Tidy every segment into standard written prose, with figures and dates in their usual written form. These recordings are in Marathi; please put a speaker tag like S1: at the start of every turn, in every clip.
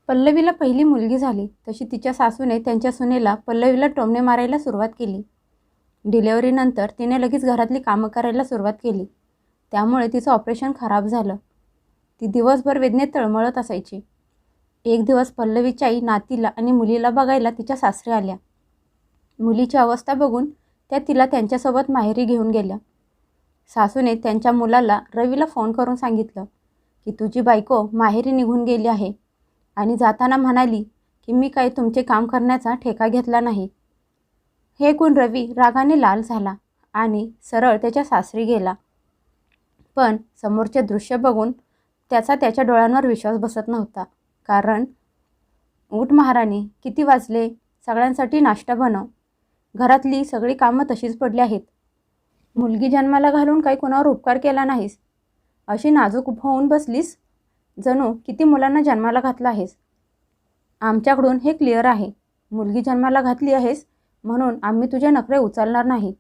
S1: पल्लवीला पहिली मुलगी झाली तशी तिच्या सासूने त्यांच्या सुनेला पल्लवीला टोमणे मारायला सुरुवात केली. डिलिव्हरीनंतर तिने लगेच घरातली कामं करायला सुरुवात केली. त्यामुळे तिचं ऑपरेशन खराब झालं. ती दिवसभर वेदनेत तळमळत असायची. एक दिवस पल्लवीच्या आई नातीला आणि मुलीला बघायला तिच्या सासरी आल्या. मुलीची अवस्था बघून त्या तिला त्यांच्यासोबत माहेरी घेऊन गेल्या. सासूने त्यांच्या मुलाला रवीला फोन करून सांगितलं की तुझी बायको माहेरी निघून गेली आहे आणि जाताना म्हणाली की मी काही तुमचे काम करण्याचा ठेका घेतला नाही. हे ऐकून रवी रागाने लाल झाला आणि सरळ त्याच्या सासरी गेला. पण समोरचे दृश्य बघून त्याच्या डोळ्यांवर विश्वास बसत नव्हता. कारण उठ महाराणी, किती वाजले? सगळ्यांसाठी नाश्ता बनव. घरातली सगळी कामं तशीच पडली आहेत. मुलगी जन्माला घालून काही कोणावर उपकार केला नाहीस. अशी नाजूक होऊन बसलीस, जणू किती मुलांना जन्माला घातला आहेस. आमच्याकडून हे क्लिअर आहे. मुलगी जन्माला घातली आहेस म्हणून आम्ही तुझे नखरे उचलणार नाही.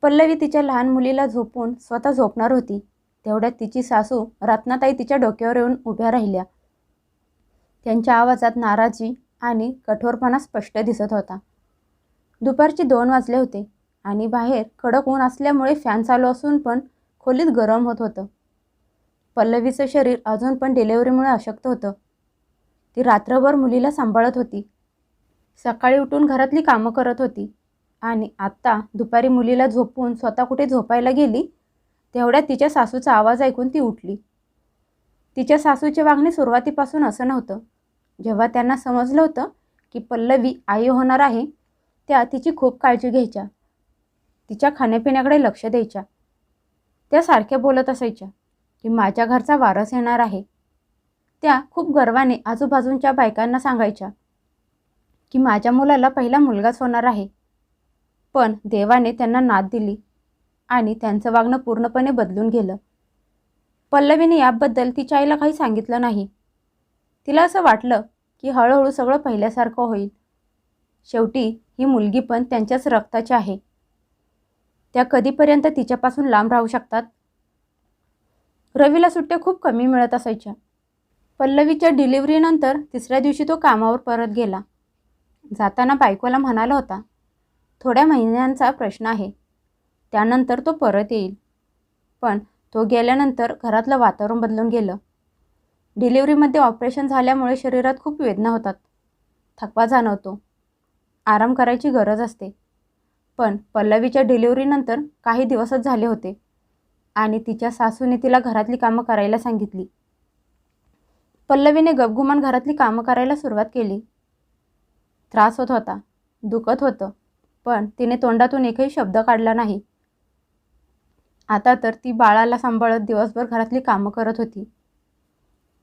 S1: पल्लवी तिच्या लहान मुलीला झोपून स्वतः झोपणार होती. तेवढ्यात तिची सासू रत्नाताई तिच्या डोक्यावर येऊन उभ्या राहिल्या. त्यांच्या आवाजात नाराजी आणि कठोरपणा स्पष्ट दिसत होता. दुपारचे 2 वाजले होते आणि बाहेर कडक ऊन असल्यामुळे फॅन चालू असून पण खोलीत गरम होत होतं. पल्लवीचं शरीर अजून पण डिलिव्हरीमुळे अशक्त होतं. ती रात्रभर मुलीला सांभाळत होती. सकाळी उठून घरातली कामं करत होती आणि आत्ता दुपारी मुलीला झोपून स्वतः कुठे झोपायला गेली. तेवढ्यात तिच्या सासूचा आवाज ऐकून ती उठली. तिच्या सासूचे वागणे सुरुवातीपासून असं नव्हतं. जेव्हा त्यांना समजलं होतं की पल्लवी आई होणार आहे, त्या तिची खूप काळजी घ्यायच्या. तिच्या खाण्यापिण्याकडे लक्ष द्यायच्या. त्या सारख्या बोलत असायच्या की माझ्या घरचा वारस येणार आहे. त्या खूप गर्वाने आजूबाजूंच्या बायकांना सांगायच्या की माझ्या मुलाला पहिला मुलगाच होणार आहे. पण देवाने त्यांना नात दिली आणि त्यांचं वागणं पूर्णपणे बदलून गेलं. पल्लवीने याबद्दल तिच्या आईला काही सांगितलं नाही. तिला असं वाटलं की हळूहळू सगळं पहिल्यासारखं होईल. शेवटी ही मुलगी पण त्यांच्याच रक्ताची आहे. त्या कधीपर्यंत तिच्यापासून लांब राहू शकतात? रवीला सुट्ट्या खूप कमी मिळत असायच्या. पल्लवीच्या डिलिव्हरीनंतर 3ऱ्या दिवशी तो कामावर परत गेला. जाताना बायकोला म्हणाला होता, थोड्या महिन्यांचा प्रश्न आहे, त्यानंतर तो परत येईल. पण तो गेल्यानंतर घरातलं वातावरण बदलून गेलं. डिलिव्हरीमध्ये ऑपरेशन झाल्यामुळे शरीरात खूप वेदना होतात. थकवा जाणवतो. आराम करायची गरज असते. पण पल्लवीच्या डिलिव्हरीनंतर काही दिवसच झाले होते आणि तिच्या सासूने तिला घरातली कामं करायला सांगितली. पल्लवीने गपगुमान घरातली कामं करायला सुरुवात केली. त्रास होत होता, दुखत होतं, पण तिने तोंडातून एकही शब्द काढला नाही. आता तर ती बाळाला सांभाळत दिवसभर घरातली कामं करत होती.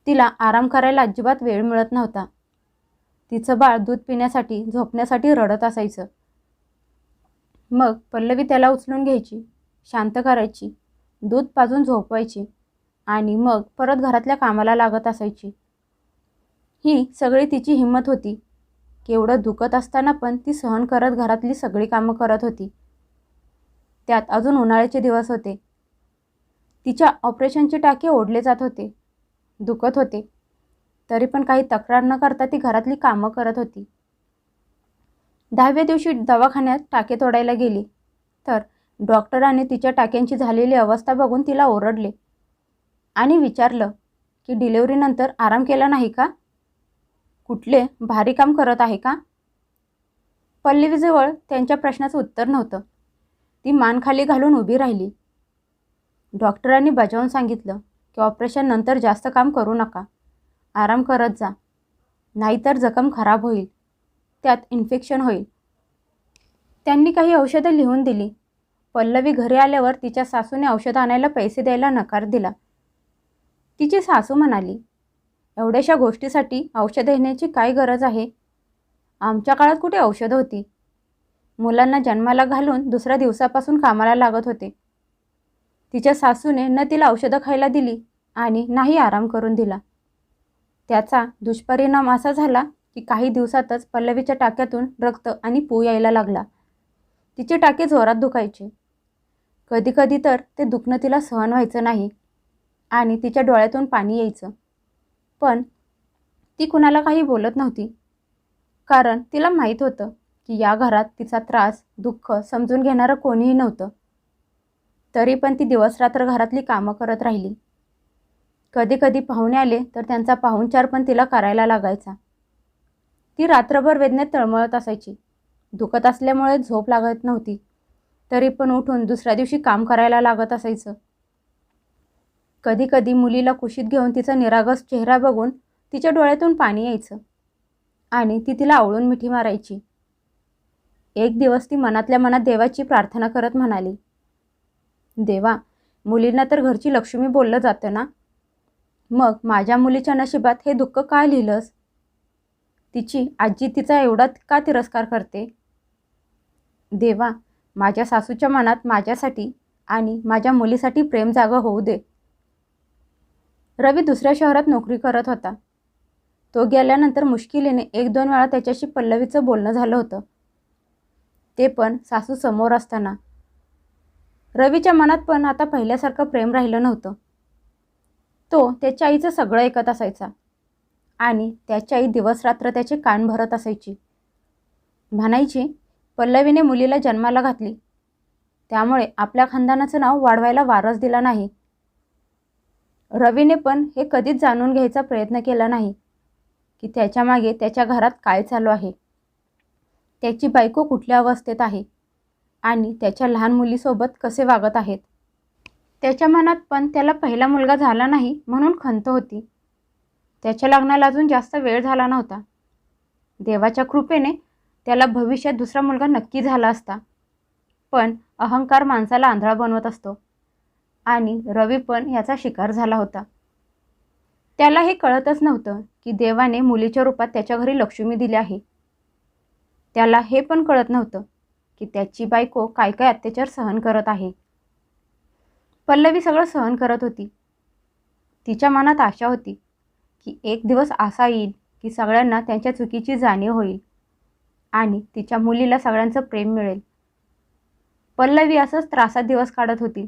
S1: तिला आराम करायला अजिबात वेळ मिळत नव्हता. तिचं बाळ दूध पिण्यासाठी, झोपण्यासाठी रडत असायचं. मग पल्लवी त्याला उचलून घ्यायची, शांत करायची, दूध पाजून झोपवायची आणि मग परत घरातल्या कामाला लागत असायची. ही सगळी तिची हिंमत होती. केवढं दुखत असताना पण ती सहन करत घरातली सगळी कामं करत होती. त्यात अजून उन्हाळ्याचे दिवस होते. तिच्या ऑपरेशनचे टाके ओढले जात होते, दुखत होते. तरी पण काही तक्रार न करता ती घरातली कामं करत होती. 10व्या दिवशी दवाखान्यात टाके तोडायला गेली तर डॉक्टरांनी तिच्या टाक्यांची झालेली अवस्था बघून तिला ओरडले आणि विचारलं की डिलिव्हरीनंतर आराम केला नाही का? कुठले भारी काम करत आहे का? पल्लवीजवळ त्यांच्या प्रश्नाचं उत्तर नव्हतं. ती मान खाली घालून उभी राहिली. डॉक्टरांनी बजावून सांगितलं की ऑपरेशन नंतर जास्त काम करू नका, आराम करत जा, नाहीतर जखम खराब होईल, त्यात इन्फेक्शन होईल. त्यांनी काही औषधं लिहून दिली. पल्लवी घरी आल्यावर तिच्या सासूने औषधं आणायला पैसे द्यायला नकार दिला. तिची सासू म्हणाली, एवढ्याशा गोष्टीसाठी औषधं घेण्याची काय गरज आहे? आमच्या काळात कुठे औषधं होती? मुलांना जन्माला घालून दुसऱ्या दिवसापासून कामाला लागत होते. तिच्या सासूने न तिला औषधं खायला दिली आणि नाही आराम करून दिला. त्याचा दुष्परिणाम असा झाला की काही दिवसातच पल्लवीच्या टाक्यातून रक्त आणि पू यायला लागला. तिचे टाके जोरात दुखायचे. कधीकधी तर ते दुखणं तिला सहन व्हायचं नाही आणि तिच्या डोळ्यातून पाणी यायचं. पण ती कुणाला काही बोलत नव्हती, कारण तिला माहीत होतं की या घरात तिचा त्रास दुःख समजून घेणारं कोणीही नव्हतं. तरी पण ती दिवसरात्र घरातली कामं करत राहिली. कधी कधी पाहुणे आले तर त्यांचा पाहुणचार पण तिला करायला लागायचा. ती रात्रभर वेदनेत तळमळत असायची. दुखत असल्यामुळे झोप लागत नव्हती, तरी पण उठून दुसऱ्या दिवशी काम करायला लागत असायचं. कधी कधी मुलीला कुशीत घेऊन तिचा निरागस चेहरा बघून तिच्या डोळ्यातून पाणी यायचं आणि ती तिला आवळून मिठी मारायची. एक दिवस ती मनातल्या मनात देवाची प्रार्थना करत म्हणाली, देवा, मुलींना तर घरची लक्ष्मी बोललं जातं ना, मग माझ्या मुलीच्या नशिबात हे दुःख का लिहिलंस? तिची आजी तिचा एवढा का तिरस्कार करते? देवा, माझ्या सासूच्या मनात माझ्यासाठी आणि माझ्या मुलीसाठी प्रेम जागं होऊ दे. रवी दुसऱ्या शहरात नोकरी करत होता. तो गेल्यानंतर मुश्किलीने 1-2 वेळा त्याच्याशी पल्लवीचं बोलणं झालं होतं, ते पण सासू समोर असताना. रवीच्या मनात पण आता पहिल्यासारखं प्रेम राहिलं नव्हतं. तो त्याच्या आईचं सगळं ऐकत असायचा आणि त्याची आई दिवसरात्र त्याचे कान भरत असायची. म्हणायची, पल्लवीने मुलीला जन्माला घातली, त्यामुळे आपल्या खानदानाचं नाव वाढवायला वारस दिला नाही. रवीने पण हे कधीच जाणून घ्यायचा प्रयत्न केला नाही की त्याच्या मागे त्याच्या घरात काय चालू आहे, त्याची बायको कुठल्या अवस्थेत आहे आणि त्याच्या लहान मुलीसोबत कसे वागत आहेत. त्याच्या मनात पण त्याला पहिला मुलगा झाला नाही म्हणून खंत होती. त्याच्या लग्नाला अजून जास्त वेळ झाला नव्हता. देवाच्या कृपेने त्याला भविष्यात दुसरा मुलगा नक्की झाला असता, पण अहंकार माणसाला आंधळा बनवत असतो आणि रवी पण याचा शिकार झाला होता. त्याला हे कळतच नव्हतं की देवाने मुलीच्या रूपात त्याच्या घरी लक्ष्मी दिली आहे. त्याला हे पण कळत नव्हतं की त्याची बायको काय काय अत्याचार सहन करत आहे. पल्लवी सगळं सहन करत होती. तिच्या मनात आशा होती की एक दिवस असा येईल की सगळ्यांना त्यांच्या चुकीची जाणीव होईल आणि तिच्या मुलीला सगळ्यांचं प्रेम मिळेल. पल्लवी असंच त्रासात दिवस काढत होती.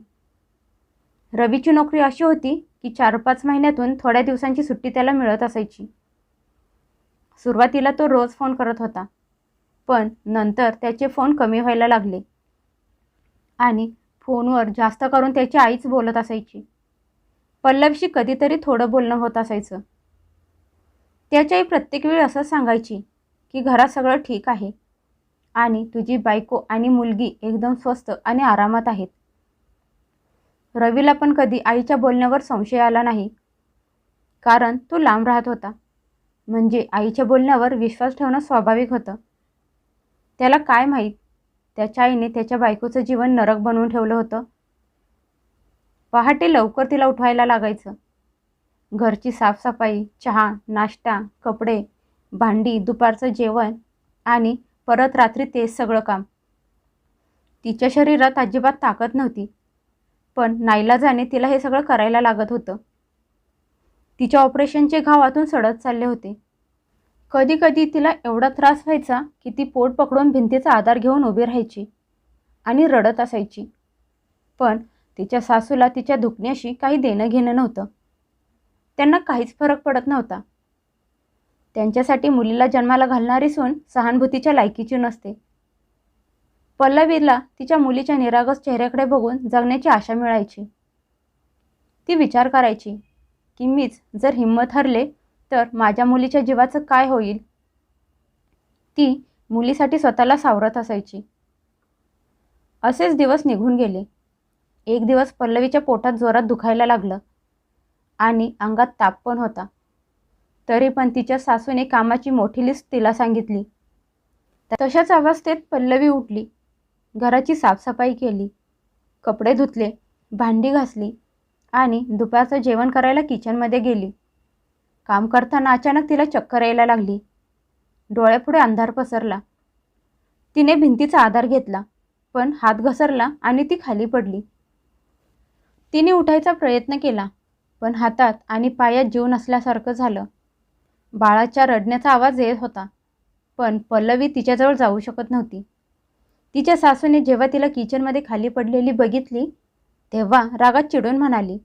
S1: रवीची नोकरी अशी होती की 4-5 महिन्यातून थोड्या दिवसांची सुट्टी त्याला मिळत असायची. सुरुवातीला तो रोज फोन करत होता, पण नंतर त्याचे फोन कमी व्हायला लागले आणि फोनवर जास्त करून त्याची आईच बोलत असायची. पल्लवीशी कधीतरी थोडं बोलणं होत असायचं. त्याची आई प्रत्येक वेळी असंच सांगायची की घरात सगळं ठीक आहे आणि तुझी बायको आणि मुलगी एकदम स्वस्थ आणि आरामात आहेत. रवीला पण कधी आईच्या बोलण्यावर संशय आला नाही, कारण तो लांब राहत होता. म्हणजे आईच्या बोलण्यावर विश्वास ठेवणं स्वाभाविक होतं. त्याला काय माहीत, त्याच्या आईने त्याच्या बायकोचं जीवन नरक बनवून ठेवलं होतं. पहाटे लवकर तिला उठवायला लागायचं. घरची साफसफाई, चहा, नाश्ता, कपडे, भांडी, दुपारचं जेवण आणि परत रात्री तेच सगळं काम. तिच्या शरीरात अजिबात ताकद नव्हती, पण नाईलाजाने तिला हे सगळं करायला लागत होतं. तिच्या ऑपरेशनचे घाव आतून सडत चालले होते. कधी कधी तिला एवढा त्रास व्हायचा की ती पोट पकडून भिंतीचा आधार घेऊन उभी राहायची आणि रडत असायची. पण तिच्या सासूला तिच्या दुखण्याशी काही देणं घेणं नव्हतं. त्यांना काहीच फरक पडत नव्हता. त्यांच्यासाठी मुलीला जन्माला घालणारी सून सहानुभूतीच्या लायकीची नसते. पल्लवीला तिच्या मुलीच्या निरागस चेहऱ्याकडे बघून जगण्याची आशा मिळायची. ती विचार करायची की मीच जर हिंमत हरले तर माझ्या मुलीच्या जीवाचं काय होईल. ती मुलीसाठी स्वतःला सावरत असायची. असेच दिवस निघून गेले. एक दिवस पल्लवीच्या पोटात जोरात दुखायला लागलं आणि अंगात ताप पण होता. तरी पण तिच्या सासूने कामाची मोठी लिस्ट तिला सांगितली. तशाच अवस्थेत पल्लवी उठली, घराची साफसफाई केली, कपडे धुतले, भांडी घासली आणि दुपारचं जेवण करायला किचनमध्ये गेली. काम करताना अचानक तिला चक्कर यायला लागली. डोळ्यापुढे अंधार पसरला. तिने भिंतीचा आधार घेतला, पण हात घसरला आणि ती खाली पडली. तिने उठायचा प्रयत्न केला, पण हातात आणि पायात जीव नसल्यासारखं झालं. बाळाच्या रडण्याचा आवाज येत होता, पण पल्लवी तिच्याजवळ जाऊ शकत नव्हती. तिच्या सासूने जेव्हा तिला किचनमध्ये खाली पडलेली बघितली, तेव्हा रागात चिडून म्हणाली,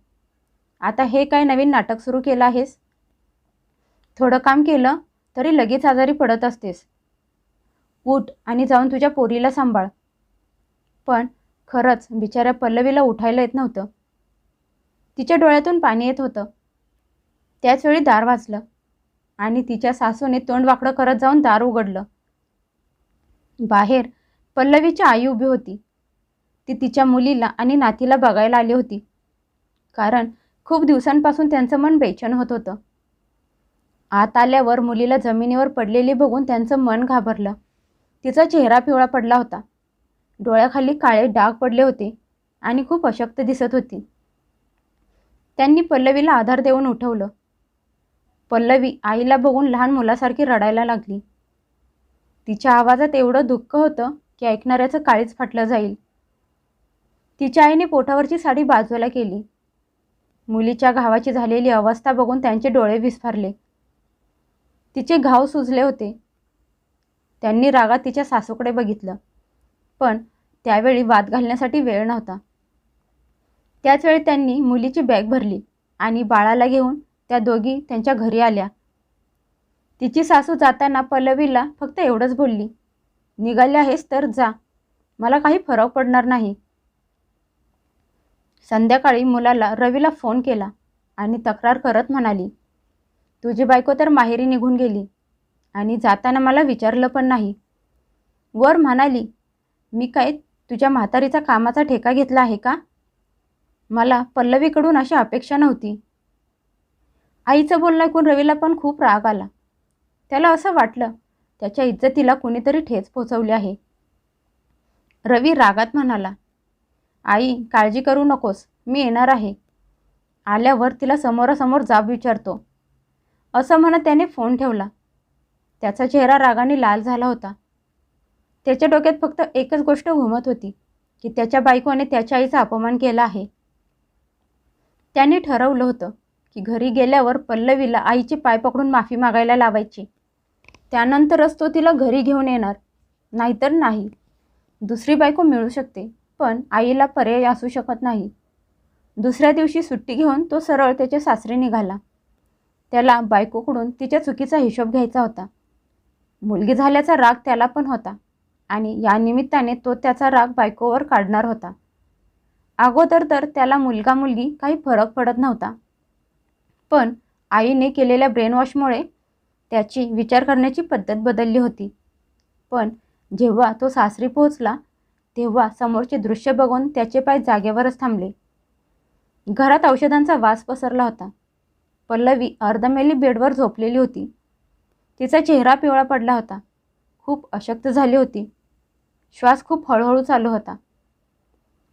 S1: आता हे काय नवीन नाटक सुरू केलं आहेस? थोडं काम केलं तरी लगेच आजारी पडत असतेस. उठ आणि जाऊन तुझ्या पोरीला सांभाळ. पण खरंच बिचाऱ्या पल्लवीला उठायला येत नव्हतं. तिच्या डोळ्यातून पाणी येत होतं. त्याचवेळी दार वाजलं आणि तिच्या सासूने तोंड वाकडं करत जाऊन दार उघडलं. बाहेर पल्लवीची आई उभी होती. ती तिच्या मुलीला आणि नातीला बघायला आली होती, कारण खूप दिवसांपासून त्यांचं मन बेचैन होत होतं. आत आल्यावर मुलीला जमिनीवर पडलेली बघून त्यांचं मन घाबरलं. तिचा चेहरा पिवळा पडला होता. डोळ्याखाली काळे डाग पडले होते आणि खूप अशक्त दिसत होती. त्यांनी पल्लवीला आधार देऊन उठवलं. पल्लवी आईला बघून लहान मुलासारखी रडायला लागली. तिच्या आवाजात एवढं दुःख होतं की ऐकणाऱ्याचं काळीच फाटलं जाईल. तिच्या आईने पोटावरची साडी बाजूला केली. मुलीच्या घावाची झालेली अवस्था बघून त्यांचे डोळे विस्फारले. तिचे घाव सुजले होते. त्यांनी रागात तिच्या सासूकडे बघितलं, पण त्यावेळी वाद घालण्यासाठी वेळ नव्हता. त्याचवेळी त्यांनी मुलीची बॅग भरली आणि बाळाला घेऊन त्या दोघी त्यांच्या घरी आल्या. तिची सासू जाताना पल्लवीला फक्त एवढंच बोलली, निघाले आहेस तर जा, मला काही फरक पडणार नाही. संध्याकाळी मुलाला रवीला फोन केला आणि तक्रार करत म्हणाली, तुझी बायको तर माहेरी निघून गेली आणि जाताना मला विचारलं पण नाही. वर म्हणाली, मी काय तुझ्या म्हातारीचा कामाचा ठेका घेतला आहे का? मला पल्लवीकडून अशी अपेक्षा नव्हती. आईचं बोलणं ऐकून रवीला पण खूप राग आला. त्याला असं वाटलं त्याच्या इज्जतीला कुणीतरी ठेच पोचवली आहे. रवी रागात म्हणाला, आई काळजी करू नकोस, मी येणार आहे. आल्यावर तिला समोरासमोर जाब विचारतो. असं म्हणत त्याने फोन ठेवला. त्याचा चेहरा रागाने लाल झाला होता. त्याच्या डोक्यात फक्त एकच गोष्ट घुमत होती की त्याच्या बायकोने त्याच्या आईचा अपमान केला आहे. त्याने ठरवलं होतं की घरी गेल्यावर पल्लवीला आईचे पाय पकडून माफी मागायला लावायची. त्यानंतरच तो तिला घरी घेऊन येणार, नाहीतर नाही. दुसरी बायको मिळू शकते, पण आईला पर्याय असू शकत नाही. दुसऱ्या दिवशी सुट्टी घेऊन तो सरळ त्याच्या सासरी निघाला. त्याला बायकोकडून तिच्या चुकीचा हिशोब घ्यायचा होता. मुलगी झाल्याचा राग त्याला पण होता आणि या निमित्ताने तो त्याचा राग बायकोवर काढणार होता. अगोदर तर त्याला मुलगा मुलगी काही फरक पडत नव्हता, पण आईने केलेल्या ब्रेनवॉशमुळे त्याची विचार करण्याची पद्धत बदलली होती. पण जेव्हा तो सासरी पोहोचला तेव्हा समोरचे दृश्य बघून त्याचे पाय जागेवरच थांबले. घरात औषधांचा वास पसरला होता. पल्लवी अर्धमेली बेडवर झोपलेली होती. तिचा चेहरा पिवळा पडला होता. खूप अशक्त झाली होती. श्वास खूप हळूहळू चालू होता.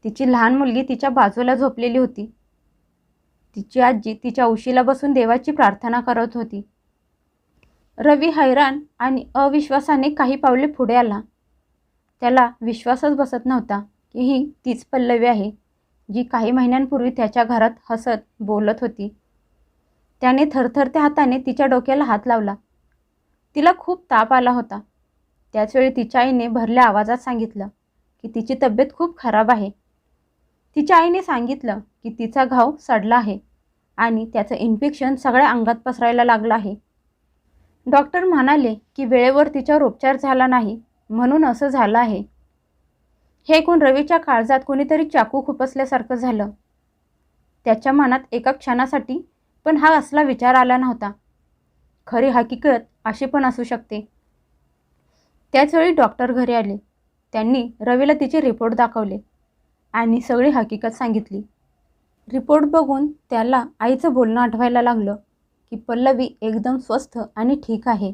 S1: तिची लहान मुलगी तिच्या बाजूला झोपलेली होती. तिची आजी तिच्या उशीला बसून देवाची प्रार्थना करत होती. रवी हैराण आणि अविश्वासाने काही पावले पुढे आला. त्याला विश्वासच बसत नव्हता की ही तीच पल्लवी आहे जी काही महिन्यांपूर्वी त्याच्या घरात हसत बोलत होती. त्याने थरथरत्या हाताने तिच्या डोक्याला हात लावला. तिला खूप ताप आला होता. त्याचवेळी तिच्या आईने भरल्या आवाजात सांगितलं की तिची तब्येत खूप खराब आहे. तिच्या आईने सांगितलं की तिचा घाव सडला आहे आणि त्याचं इन्फेक्शन सगळ्या अंगात पसरायला लागलं आहे. डॉक्टर म्हणाले की वेळेवर तिच्यावर उपचार झाला नाही म्हणून असं झालं आहे. हे ऐकून रवीच्या काळजात कोणीतरी चाकू खुपसल्यासारखं झालं. त्याच्या मनात एका क्षणासाठी पण हा असला विचार आला नव्हता. खरी हकीकत अशी पण असू शकते. त्याचवेळी डॉक्टर घरी आले. त्यांनी रवीला तिचे रिपोर्ट दाखवले आणि सगळी हकीकत सांगितली. रिपोर्ट बघून त्याला आईचं बोलणं आठवायला लागलं की पल्लवी एकदम स्वस्थ आणि ठीक आहे.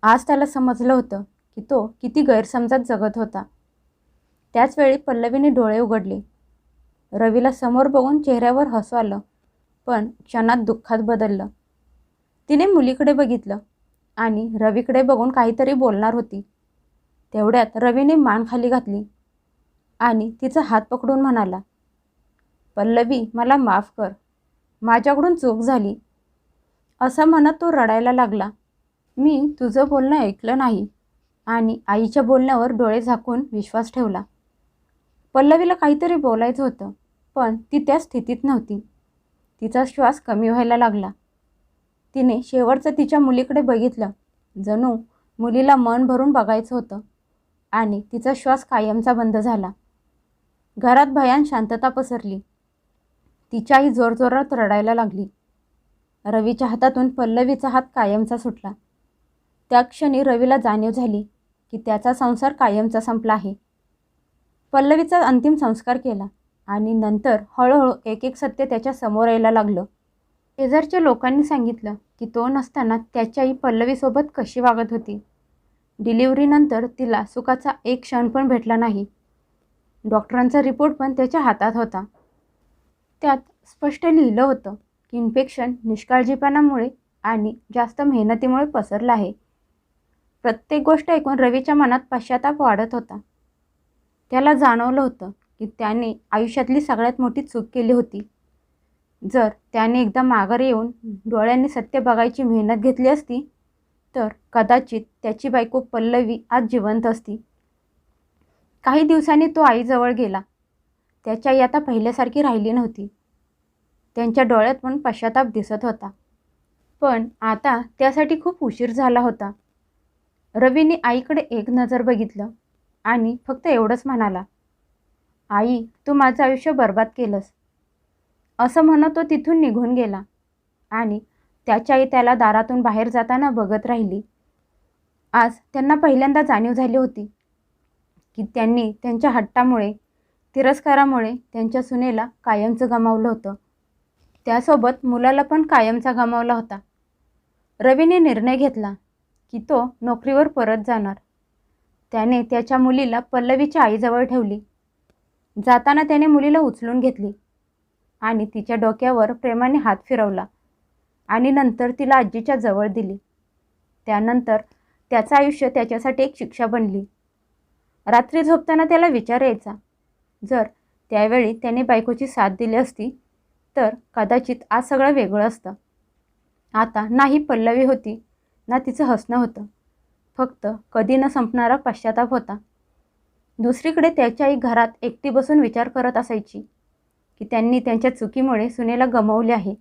S1: आज त्याला समजलं होतं की तो किती गैरसमजात जगत होता. त्याचवेळी पल्लवीने डोळे उघडले. रवीला समोर बघून चेहऱ्यावर हसू आलं, पण क्षणात दुःखात बदललं. तिने मुलीकडे बघितलं आणि रवीकडे बघून काहीतरी बोलणार होती. तेवढ्यात रवीने मान खाली घातली आणि तिचा हात पकडून म्हणाला, पल्लवी मला माफ कर, माझ्याकडून चूक झाली. असं म्हणत तो रडायला लागला. मी तुझं बोलणं ऐकलं नाही आणि आईच्या बोलण्यावर डोळे झाकून विश्वास ठेवला. पल्लवीला काहीतरी बोलायचं होतं, पण ती त्या स्थितीत नव्हती. तिचा श्वास कमी व्हायला लागला. तिने शेवटचं तिच्या मुलीकडे बघितलं. जणू मुलीला मन भरून बघायचं होतं आणि तिचा श्वास कायमचा बंद झाला. घरात भयान शांतता पसरली. तिची आई जोरजोरात रडायला लागली. रवीच्या हातातून पल्लवीचा हात कायमचा सुटला. त्या क्षणी रवीला जाणीव झाली की त्याचा संसार कायमचा संपला आहे. पल्लवीचा अंतिम संस्कार केला आणि नंतर हळूहळू एक एक सत्य त्याच्या समोर यायला लागलं. शेजारच्या लोकांनी सांगितलं की तो नसताना त्याची आई पल्लवीसोबत कशी वागत होती. डिलिव्हरीनंतर तिला सुखाचा एक क्षण पण भेटला नाही. डॉक्टरांचा रिपोर्ट पण त्याच्या हातात होता. त्यात स्पष्ट लिहिलं होतं की इन्फेक्शन निष्काळजीपणामुळे आणि जास्त मेहनतीमुळे पसरलं आहे. प्रत्येक गोष्ट ऐकून रवीच्या मनात पश्चाताप वाढत होता. त्याला जाणवलं होतं की त्याने आयुष्यातली सगळ्यात मोठी चूक केली होती. जर त्याने एकदा माघारी येऊन डोळ्यांनी सत्य बघायची मेहनत घेतली असती तर कदाचित त्याची बायको पल्लवी आज जिवंत असती. काही दिवसांनी तो आईजवळ गेला. त्याची आई आता पहिल्यासारखी राहिली नव्हती. त्यांच्या डोळ्यात पण पश्चाताप दिसत होता. पण आता त्यासाठी खूप उशीर झाला होता. रवीने आईकडे एक नजर बघितलं आणि फक्त एवढंच म्हणाला, आई, तू माझं आयुष्य बर्बाद केलंस. असं म्हणत तो तिथून निघून गेला आणि त्याची आई त्याला दारातून बाहेर जाताना बघत राहिली. आज त्यांना पहिल्यांदा जाणीव झाली होती की त्यांनी त्यांच्या हट्टामुळे, तिरस्कारामुळे त्यांच्या सुनेला कायमचं गमावलं होतं. त्यासोबत मुलाला पण कायमचा गमावला होता. रवीने निर्णय घेतला की तो नोकरीवर परत जाणार. त्याने त्याच्या मुलीला पल्लवीच्या आईजवळ ठेवली. जाताना त्याने मुलीला उचलून घेतली आणि तिच्या डोक्यावर प्रेमाने हात फिरवला आणि नंतर तिला आजीच्या जवळ दिली. त्यानंतर त्याचं आयुष्य त्याच्यासाठी एक शिक्षा बनली. रात्री झोपताना त्याला विचार यायचा, जर त्यावेळी त्याने बायकोची साथ दिली असती तर कदाचित आज सगळं वेगळं असतं. आता नाही पल्लवी होती, ना तिचं हसणं होतं. फक्त कधी न संपणारा पश्चाताप होता. दुसरीकडे त्याची आई घरात एकटी बसून विचार करत असायची की त्यांनी त्यांच्या चुकीमुळे सुनेला गमावले आहे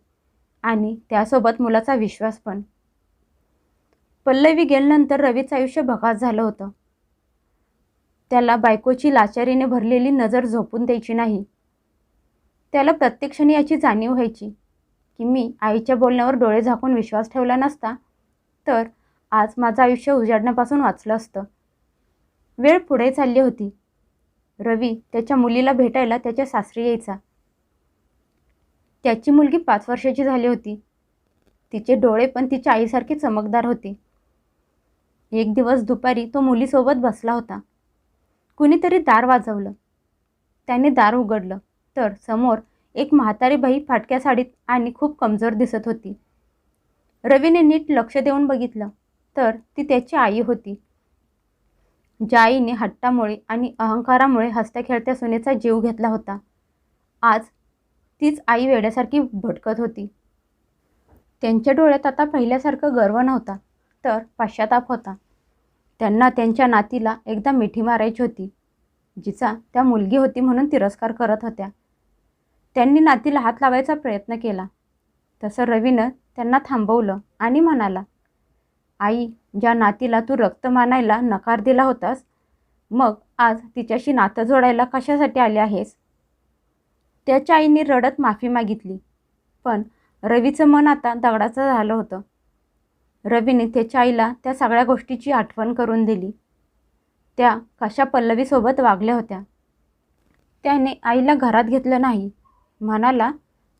S1: आणि त्यासोबत मुलाचा विश्वास पण. पल्लवी गेल्यानंतर रवीचं आयुष्य भकास झालं होतं. त्याला बायकोची लाचारीने भरलेली नजर झोपून द्यायची नाही. त्याला प्रत्येक क्षणी याची जाणीव व्हायची की मी आईच्या बोलण्यावर डोळे झाकून विश्वास ठेवला नसता तर आज माझं आयुष्य उजाडण्यापासून वाचलं असतं. वेळ पुढे चालली होती. रवी त्याच्या मुलीला भेटायला त्याच्या सासरी यायचा. त्याची मुलगी 5 वर्षाची झाली होती. तिचे डोळे पण तिच्या आईसारखे चमकदार होते. एक दिवस दुपारी तो मुलीसोबत बसला होता. कुणीतरी दार वाजवलं. त्याने दार उघडलं तर समोर एक म्हातारी बाई फाटक्या साडीत आणि खूप कमजोर दिसत होती. रवीने नीट लक्ष देऊन बघितलं तर ती त्याची आई होती. ज्या आईने हट्टामुळे आणि अहंकारामुळे हसत्या खेळत्या सुनेचा जीव घेतला होता, आज तीच आई वेड्यासारखी भटकत होती. त्यांच्या डोळ्यात आता पहिल्यासारखं गर्व नव्हता तर पश्चाताप होता. त्यांना त्यांच्या नातीला एकदा मिठी मारायची होती, जिचा त्या मुलगी होती म्हणून तिरस्कार करत होत्या. त्यांनी नातीला हात लावायचा प्रयत्न केला. तसं रवीनं त्यांना थांबवलं आणि म्हणाला, आई, ज्या नातीला तू रक्त मानायला नकार दिला होतास, मग आज तिच्याशी नातं जोडायला कशासाठी आले आहेस? त्याच्या आईने रडत माफी मागितली. पण रवीचं मन आता दगडाचं झालं होतं. रवीने त्याच्या आईला त्या सगळ्या गोष्टीची आठवण करून दिली. त्या कशा पल्लवीसोबत वागल्या होत्या. त्याने आईला घरात घेतलं नाही. म्हणाला,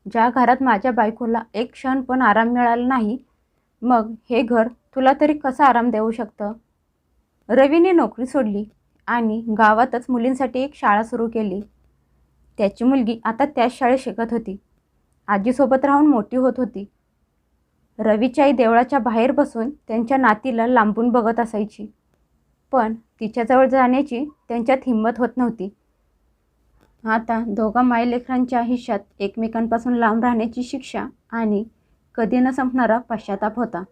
S1: ज्या घरात माझ्या बायकोला एक क्षण पण आराम मिळाला नाही, मग हे घर तुला तरी कसा आराम देऊ शकतं? रवीने नोकरी सोडली आणि गावातच मुलींसाठी एक शाळा सुरू केली. त्याची मुलगी आता त्याच शाळेत शिकत होती. आजीसोबत राहून मोठी होत होती. रवीची आई देवळाच्या बाहेर बसून त्यांच्या नातीला लांबून बघत असायची. पण तिच्याजवळ जाण्याची त्यांच्यात हिंमत होत नव्हती. आता दोघा मायलेकरांच्या आयुष्यात एकमेकांपासून लांब राहण्याची शिक्षा आणि कधी न संपणारा पश्चाताप होता.